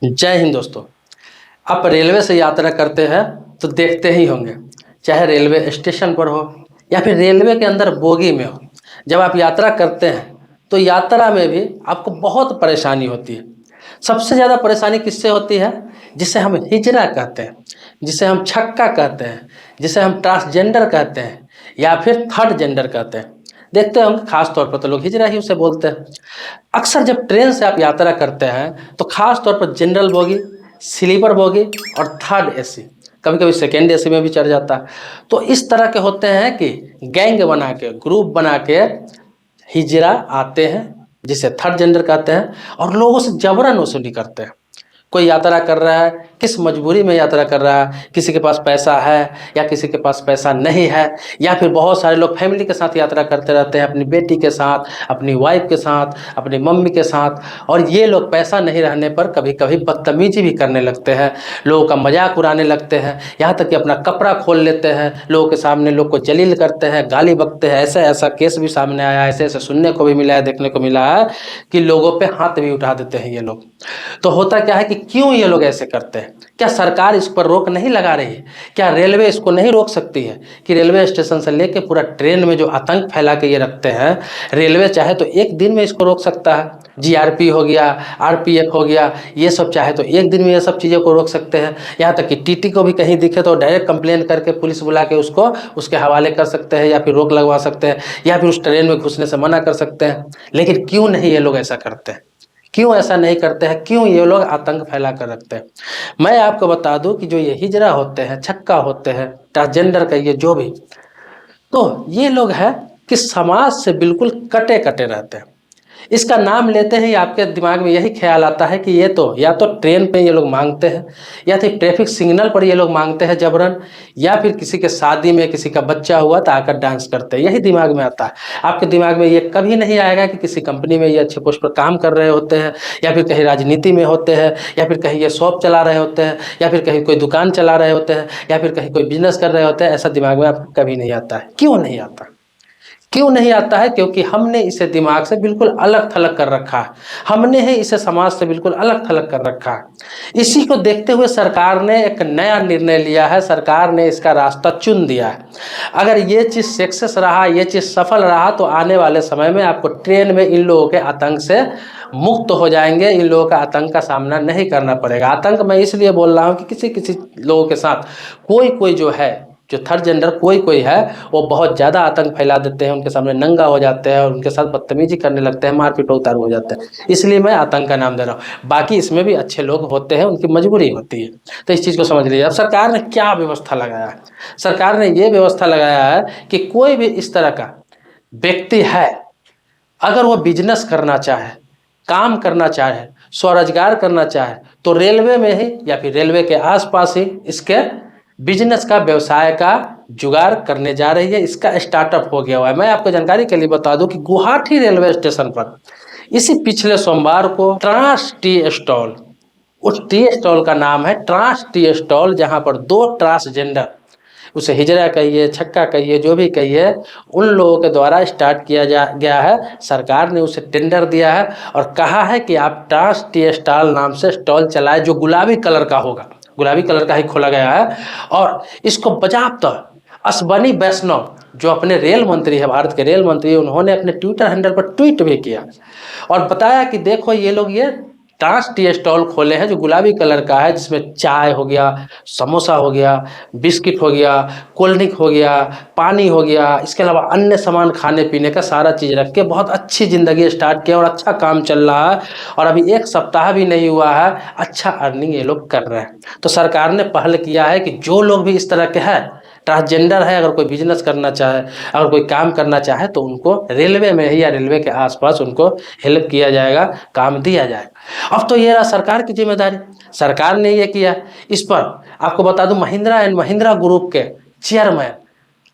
जय हिंद दोस्तों। आप रेलवे से यात्रा करते हैं तो देखते ही होंगे, चाहे रेलवे स्टेशन पर हो या फिर रेलवे के अंदर बोगी में हो। जब आप यात्रा करते हैं तो यात्रा में भी आपको बहुत परेशानी होती है। सबसे ज़्यादा परेशानी किससे होती है? जिसे हम हिजड़ा कहते हैं, जिसे हम छक्का कहते हैं, जिसे हम ट्रांसजेंडर कहते हैं या फिर थर्ड जेंडर कहते हैं। देखते होंगे, खास तौर पर तो लोग हिजड़ा ही उसे बोलते हैं। अक्सर जब ट्रेन से आप यात्रा करते हैं तो खास तौर पर जनरल बोगी, स्लीपर बोगी और थर्ड एसी, कभी कभी सेकेंड एसी में भी चढ़ जाता है। तो इस तरह के होते हैं कि गैंग बना के, ग्रुप बना के हिजड़ा आते हैं, जिसे थर्ड जेंडर कहते हैं, और लोगों से जबरन वसूली करते हैं। कोई यात्रा कर रहा है, किस मजबूरी में यात्रा कर रहा है, किसी के पास पैसा है या किसी के पास पैसा नहीं है, या फिर बहुत सारे लोग फैमिली के साथ यात्रा करते रहते हैं, अपनी बेटी के साथ, अपनी वाइफ के साथ, अपनी मम्मी के साथ, और ये लोग पैसा नहीं रहने पर कभी कभी बदतमीजी भी करने लगते हैं, लोगों का मजाक उड़ाने लगते हैं, यहाँ तक कि अपना कपड़ा खोल लेते हैं, लोगों के सामने लोग को जलील करते हैं, गाली बकते हैं। ऐसा ऐसा केस भी सामने आया है, ऐसे ऐसे सुनने को भी मिला है, देखने को मिला है कि लोगों पे हाथ भी उठा देते हैं ये लोग। तो होता क्या है कि क्यों ये लोग ऐसे करते हैं? क्या सरकार इस पर रोक नहीं लगा रही है? क्या रेलवे इसको नहीं रोक सकती है कि रेलवे स्टेशन से लेके पूरा ट्रेन में जो आतंक फैला के ये रखते हैं, रेलवे चाहे तो एक दिन में इसको रोक सकता है। जीआरपी हो गया, आरपीएफ हो गया, ये सब चाहे तो एक दिन में ये सब चीज़ों को रोक सकते हैं। यहाँ तक कि टीटी को भी कहीं दिखे तो डायरेक्ट कंप्लेन करके पुलिस बुला के उसको उसके हवाले कर सकते हैं, या फिर रोक लगवा सकते हैं, या फिर उस ट्रेन में घुसने से मना कर सकते हैं। लेकिन क्यों नहीं ये लोग ऐसा करते हैं? क्यों ऐसा नहीं करते हैं? क्यों ये लोग आतंक फैला कर रखते हैं? मैं आपको बता दूं कि जो ये हिजड़ा होते हैं, छक्का होते हैं, ट्रांसजेंडर का ये जो भी, तो ये लोग हैं कि समाज से बिल्कुल कटे कटे रहते हैं। इसका नाम लेते ही आपके दिमाग में यही ख्याल आता है कि ये तो या तो ट्रेन पे ये लोग मांगते हैं, या फिर ट्रैफिक सिग्नल पर ये लोग मांगते हैं जबरन, या फिर किसी के शादी में किसी का बच्चा हुआ तो आकर डांस करते हैं। यही दिमाग में आता है। आपके दिमाग में ये कभी नहीं आएगा कि किसी कंपनी में ये अच्छे पोस्ट पर काम कर रहे होते हैं, या फिर कहीं राजनीति में होते हैं, या फिर कहीं ये शॉप चला रहे होते हैं, या फिर कहीं कोई दुकान चला रहे होते हैं, या फिर कहीं कोई बिजनेस कर रहे होते हैं। ऐसा दिमाग में आपको कभी नहीं आता है। क्यों नहीं आता? क्यों नहीं आता है? क्योंकि हमने इसे दिमाग से बिल्कुल अलग थलग कर रखा है। हमने ही इसे समाज से बिल्कुल अलग थलग कर रखा है। इसी को देखते हुए सरकार ने एक नया निर्णय लिया है। सरकार ने इसका रास्ता चुन दिया है। अगर ये चीज़ सक्सेस रहा, ये चीज़ सफल रहा, तो आने वाले समय में आपको ट्रेन में इन लोगों के आतंक से मुक्त हो जाएंगे। इन लोगों का आतंक का सामना नहीं करना पड़ेगा। आतंक मैं इसलिए बोल रहा हूँ कि किसी किसी लोगों के साथ कोई कोई जो है, जो थर्ड जेंडर कोई कोई है, वो बहुत ज़्यादा आतंक फैला देते हैं, उनके सामने नंगा हो जाते हैं और उनके साथ बदतमीजी करने लगते हैं, मारपीट उतारू हो जाते हैं। इसलिए मैं आतंक का नाम दे रहा हूँ। बाकी इसमें भी अच्छे लोग होते हैं, उनकी मजबूरी होती है। तो इस चीज़ को समझ लीजिए। अब सरकार ने क्या व्यवस्था लगाया है? सरकार ने ये व्यवस्था लगाया है कि कोई भी इस तरह का व्यक्ति है, अगर वो बिजनेस करना चाहे, काम करना चाहे, स्वरोजगार करना चाहे, तो रेलवे में ही या फिर रेलवे के आसपास ही इसके बिजनेस का, व्यवसाय का जुगाड़ करने जा रही है। इसका स्टार्टअप हो गया हुआ है। मैं आपको जानकारी के लिए बता दूं कि गुवाहाटी रेलवे स्टेशन पर इसी पिछले सोमवार को ट्रांस टी स्टॉल, उस टी स्टॉल का नाम है ट्रांस टी स्टॉल, जहां पर दो ट्रांसजेंडर, उसे हिजड़ा कहिए, छक्का कहिए, जो भी कहिए, उन लोगों के द्वारा स्टार्ट किया गया है। सरकार ने उसे टेंडर दिया है और कहा है कि आप ट्रांस टी स्टॉल नाम से स्टॉल चलाए, जो गुलाबी कलर का होगा। गुलाबी कलर का ही खोला गया है। और इसको बजाबता अश्वनी वैष्णव, जो अपने रेल मंत्री है, भारत के रेल मंत्री, उन्होंने अपने ट्विटर हैंडल पर ट्वीट भी किया और बताया कि देखो ये लोग ये ट्रांस टी स्टॉल खोले हैं जो गुलाबी कलर का है, जिसमें चाय हो गया, समोसा हो गया, बिस्किट हो गया, कोल्ड ड्रिंक हो गया, पानी हो गया, इसके अलावा अन्य सामान खाने पीने का सारा चीज़ रख के बहुत अच्छी ज़िंदगी स्टार्ट किया और अच्छा काम चल रहा है। और अभी एक सप्ताह भी नहीं हुआ है, अच्छा अर्निंग ये लोग कर रहे हैं। तो सरकार ने पहल किया है कि जो लोग भी इस तरह के हैं, ट्रांसजेंडर है, अगर कोई बिजनेस करना चाहे, अगर कोई काम करना चाहे, तो उनको रेलवे में ही या रेलवे के आसपास उनको हेल्प किया जाएगा, काम दिया जाएगा। अब तो ये रहा सरकार की जिम्मेदारी। सरकार ने ये किया। इस पर आपको बता दूं, महिंद्रा एंड महिंद्रा ग्रुप के चेयरमैन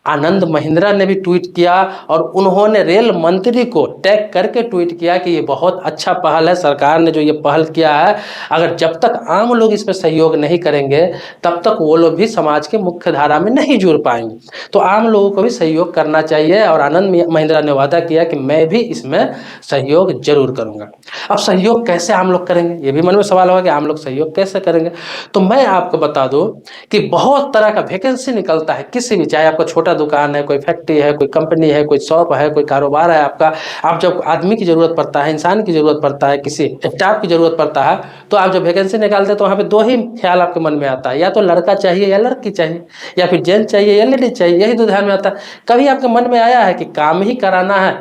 आनंद महिंद्रा ने भी ट्वीट किया और उन्होंने रेल मंत्री को टैग करके ट्वीट किया कि ये बहुत अच्छा पहल है, सरकार ने जो ये पहल किया है, अगर जब तक आम लोग इसमें सहयोग नहीं करेंगे तब तक वो लोग भी समाज के मुख्य धारा में नहीं जुड़ पाएंगे। तो आम लोगों को भी सहयोग करना चाहिए और आनंद महिंद्रा ने वादा किया कि मैं भी इसमें सहयोग जरूर करूँगा। अब सहयोग कैसे आम लोग करेंगे, ये भी मन में सवाल होगा कि आम लोग सहयोग कैसे करेंगे। तो मैं आपको बता दूं कि बहुत तरह का वैकेंसी निकलता है किसी भी, चाहे आपका छोटा दुकान है, कोई फैक्ट्री है, कोई कंपनी है, कोई शॉप है, कोई कारोबार है आपका। आप जब आदमी की ज़रूरत पड़ता है, इंसान की ज़रूरत पड़ता है, किसी स्टाफ की ज़रूरत पड़ता है, तो आप जब वैकेंसी निकालते हैं तो वहाँ पे दो ही ख्याल आपके मन में आता है, या तो लड़का चाहिए या लड़की चाहिए, या फिर जेंट्स चाहिए या लेडीज चाहिए, यही तो ध्यान में आता है। कभी आपके मन में आया है कि काम ही कराना है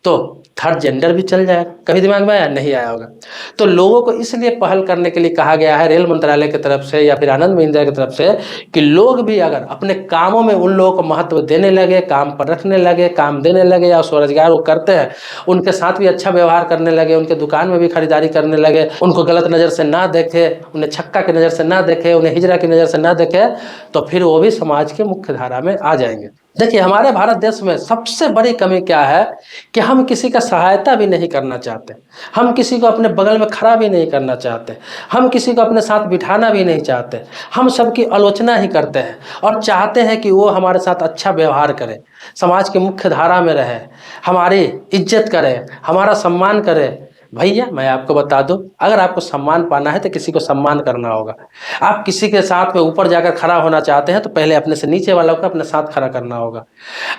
तो थर्ड जेंडर भी चल जाएगा? कभी दिमाग में आया? नहीं आया होगा। तो लोगों को इसलिए पहल करने के लिए कहा गया है रेल मंत्रालय की तरफ से या फिर आनंद महिंद्रा की तरफ से कि लोग भी अगर अपने कामों में उन लोगों को महत्व देने लगे, काम पर रखने लगे, काम देने लगे, या स्वरोजगार वो करते हैं उनके साथ भी अच्छा व्यवहार करने लगे, उनके दुकान में भी खरीदारी करने लगे, उनको गलत नज़र से ना देखे, उन्हें छक्का की नज़र से ना देखे, उन्हें हिजरा की नज़र से ना देखे, तो फिर वो भी समाज के मुख्य धारा में आ जाएंगे। देखिए, हमारे भारत देश में सबसे बड़ी कमी क्या है कि हम किसी का सहायता भी नहीं करना चाहते, हम किसी को अपने बगल में खड़ा भी नहीं करना चाहते, हम किसी को अपने साथ बिठाना भी नहीं चाहते, हम सबकी आलोचना ही करते हैं और चाहते हैं कि वो हमारे साथ अच्छा व्यवहार करे, समाज की मुख्य धारा में रहे, हमारी इज्जत करे, हमारा सम्मान करे। भैया मैं आपको बता दूं, अगर आपको सम्मान पाना है तो किसी को सम्मान करना होगा। आप किसी के साथ में ऊपर जाकर खड़ा होना चाहते हैं तो पहले अपने से नीचे वालों को अपने साथ खड़ा करना होगा।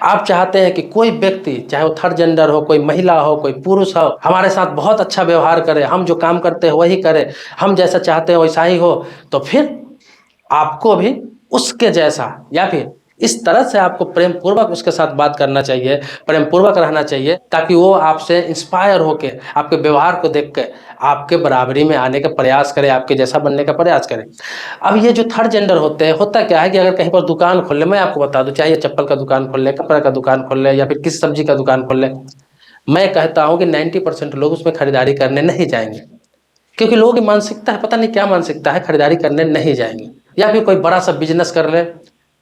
आप चाहते हैं कि कोई व्यक्ति, चाहे वो थर्ड जेंडर हो, कोई महिला हो, कोई पुरुष हो, हमारे साथ बहुत अच्छा व्यवहार करे, हम जो काम करते हैं वही करे, हम जैसा चाहते हैं वैसा ही हो, तो फिर आपको भी उसके जैसा या फिर इस तरह से आपको प्रेम पूर्वक उसके साथ बात करना चाहिए, प्रेम पूर्वक रहना चाहिए, ताकि वो आपसे इंस्पायर होके आपके व्यवहार को देख के आपके बराबरी में आने का प्रयास करे, आपके जैसा बनने का प्रयास करे। अब ये जो थर्ड जेंडर होते हैं, होता क्या है कि अगर कहीं पर दुकान खोल ले, मैं आपको बता दूं, चाहे चप्पल का दुकान खोल ले, कपड़ा का दुकान खोल ले, या फिर किसी सब्जी का दुकान खोल ले, मैं कहता हूँ कि 90% लोग उसमें खरीदारी करने नहीं जाएंगे, क्योंकि लोगों की मानसिकता है, पता नहीं क्या मानसिकता है, खरीदारी करने नहीं जाएंगे। या फिर कोई बड़ा सा बिजनेस कर ले,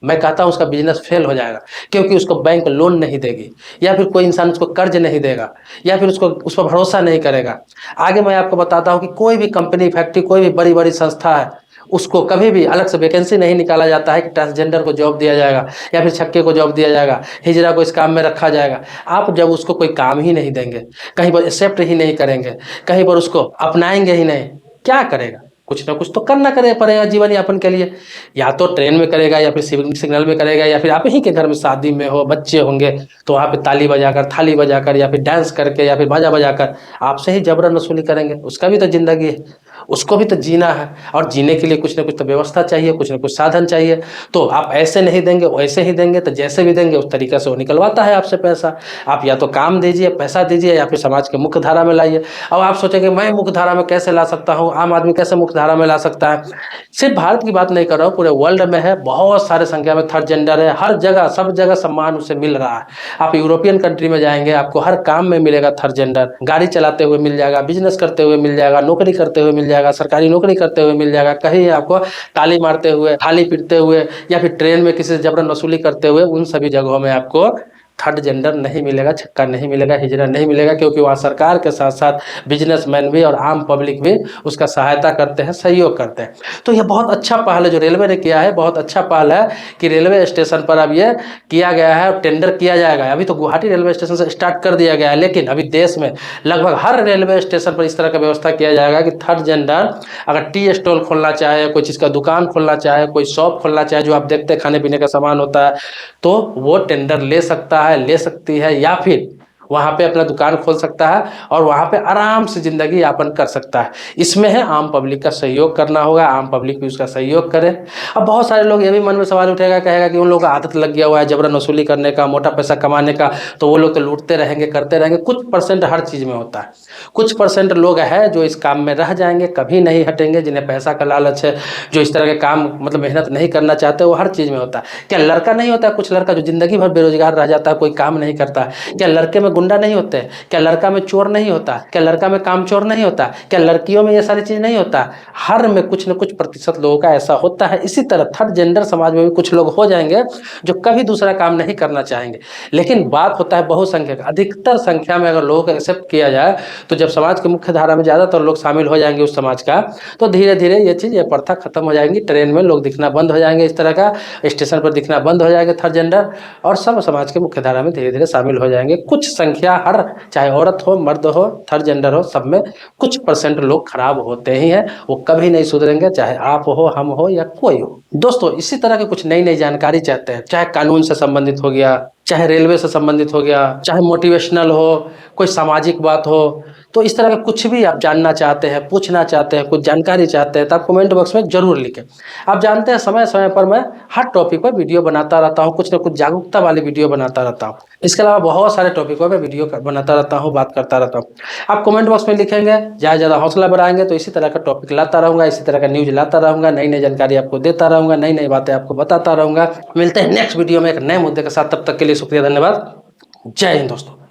मैं कहता हूँ उसका बिजनेस फेल हो जाएगा, क्योंकि उसको बैंक लोन नहीं देगी, या फिर कोई इंसान उसको कर्ज नहीं देगा, या फिर उसको उस पर भरोसा नहीं करेगा। आगे मैं आपको बताता हूँ कि कोई भी कंपनी, फैक्ट्री, कोई भी बड़ी बड़ी संस्था है, उसको कभी भी अलग से वैकेंसी नहीं निकाला जाता है कि ट्रांसजेंडर को जॉब दिया जाएगा या फिर छक्के को जॉब दिया जाएगा, हिजरा को इस काम में रखा जाएगा। आप जब उसको कोई काम ही नहीं देंगे, कहीं पर एक्सेप्ट ही नहीं करेंगे, कहीं पर उसको अपनाएंगे ही नहीं, क्या करेगा? कुछ ना कुछ तो करना करे पड़ेगा जीवन यापन के लिए। या तो ट्रेन में करेगा, या फिर सिग्नल में करेगा, या फिर आप ही के घर में शादी में हो, बच्चे होंगे तो वहाँ पे ताली बजाकर, थाली बजाकर, या फिर डांस करके, या फिर बाजा बजाकर आपसे ही जबरन वसूली करेंगे। उसका भी तो जिंदगी है, उसको भी तो जीना है, और जीने के लिए कुछ ना कुछ तो व्यवस्था चाहिए, कुछ ना कुछ साधन चाहिए। तो आप ऐसे नहीं देंगे, वैसे ही देंगे, तो जैसे भी देंगे उस तरीके से वो निकलवाता है आपसे पैसा। आप या तो काम दीजिए, पैसा दीजिए, या फिर समाज के मुख्य धारा में लाइए। अब आप सोचेंगे मैं मुख्य धारा में कैसे ला सकता हूँ, आम आदमी कैसे मुख्य धारा में ला सकता है? सिर्फ भारत की बात नहीं कर रहा हूँ, पूरे वर्ल्ड में है, बहुत सारे संख्या में थर्ड जेंडर है, हर जगह सब जगह सम्मान उसे मिल रहा है। आप यूरोपियन कंट्री में जाएंगे, आपको हर काम में मिलेगा थर्ड जेंडर, गाड़ी चलाते हुए मिल जाएगा, बिजनेस करते हुए मिल जाएगा, नौकरी करते हुए मिल जाएगा, सरकारी नौकरी करते हुए मिल जाएगा, कहीं आपको ताली मारते हुए, थाली पीटते हुए, या फिर ट्रेन में किसी से जबरन वसूली करते हुए, उन सभी जगहों में आपको थर्ड जेंडर नहीं मिलेगा, छक्का नहीं मिलेगा, हिजरा नहीं मिलेगा, क्योंकि वहाँ सरकार के साथ साथ बिजनेसमैन भी और आम पब्लिक भी उसका सहायता करते हैं, सहयोग करते हैं। तो ये बहुत अच्छा पहल है जो रेलवे ने किया है, बहुत अच्छा पहल है कि रेलवे स्टेशन पर अब ये किया गया है, टेंडर किया जाएगा। अभी तो गुवाहाटी रेलवे स्टेशन से स्टार्ट कर दिया गया है, लेकिन अभी देश में लगभग हर रेलवे स्टेशन पर इस तरह का व्यवस्था किया जाएगा कि थर्ड जेंडर अगर टी स्टॉल खोलना चाहे, कोई चीज़ का दुकान खोलना चाहे, कोई शॉप खोलना चाहे, जो आप देखते हैं खाने पीने का सामान होता है, तो वो टेंडर ले सकता है, ले सकती है, या फिर वहाँ पे अपना दुकान खोल सकता है और वहाँ पे आराम से ज़िंदगी यापन कर सकता है। इसमें है आम पब्लिक का सहयोग करना होगा, आम पब्लिक भी उसका सहयोग करे। अब बहुत सारे लोग ये भी मन में सवाल उठेगा, कहेगा कि उन लोगों का आदत लग गया हुआ है जबरन वसूली करने का, मोटा पैसा कमाने का, तो वो लोग तो लूटते रहेंगे, करते रहेंगे। कुछ परसेंट हर चीज़ में होता है, कुछ परसेंट लोग हैं जो इस काम में रह जाएंगे, कभी नहीं हटेंगे, जिन्हें पैसा का लालच है, जो इस तरह के काम मतलब मेहनत नहीं करना चाहते, वो हर चीज़ में होता है। क्या लड़का नहीं होता है? कुछ लड़का जो ज़िंदगी भर बेरोजगार रह जाता है, कोई काम नहीं करता। क्या लड़के में गुण गुंडा नहीं होते? क्या लड़का में चोर नहीं होता? क्या लड़का में कामचोर नहीं होता? क्या लड़कियों में ये सारी चीज़ नहीं होता? हर में कुछ न कुछ प्रतिशत लोगों का ऐसा होता है। इसी तरह थर्ड जेंडर समाज में भी कुछ लोग हो जाएंगे जो कभी दूसरा काम नहीं करना चाहेंगे। लेकिन बात होता है बहुसंख्यक, अधिकतर संख्या में अगर लोगों को एक्सेप्ट किया जाए तो जब समाज की मुख्य धारा में ज़्यादातर लोग शामिल हो जाएंगे उस समाज का, तो धीरे धीरे ये प्रथा खत्म हो जाएंगी। ट्रेन में लोग दिखना बंद हो जाएंगे, इस तरह का स्टेशन पर दिखना बंद हो जाएगा थर्ड जेंडर, और सब समाज के मुख्य धारा में धीरे धीरे शामिल हो जाएंगे। कुछ संख्या, हर चाहे औरत हो मर्द हो थर्ड जेंडर हो, सब में कुछ परसेंट लोग खराब होते ही हैं, वो कभी नहीं सुधरेंगे, चाहे आप हो, हम हो या कोई हो। दोस्तों, इसी तरह की कुछ नई नई जानकारी चाहते हैं, चाहे कानून से संबंधित हो गया, चाहे रेलवे से संबंधित हो गया, चाहे मोटिवेशनल हो, कोई सामाजिक बात हो, तो इस तरह का कुछ भी आप जानना चाहते हैं, पूछना चाहते हैं, कुछ जानकारी चाहते हैं, तो आप कमेंट बॉक्स में जरूर लिखें। आप जानते हैं समय समय पर मैं हर टॉपिक पर वीडियो बनाता रहता हूँ, कुछ ना कुछ जागरूकता वाली वीडियो बनाता रहता हूँ। इसके अलावा बहुत सारे टॉपिकों पर वीडियो बनाता रहता हूँ, बात करता रहता हूँ। आप कमेंट बॉक्स में लिखेंगे, ज़्यादा ज़्यादा हौसला बढ़ाएंगे तो इसी तरह का टॉपिक लाता रहूँगा, इसी तरह का न्यूज़ लाता रहूँगा, नई नई जानकारी आपको देता रहूँगा, नई नई बातें आपको बताता रहूँगा। मिलते हैं नेक्स्ट वीडियो में एक नए मुद्दे के साथ, तब तक के लिए शुक्रिया, धन्यवाद, जय हिंद दोस्तों।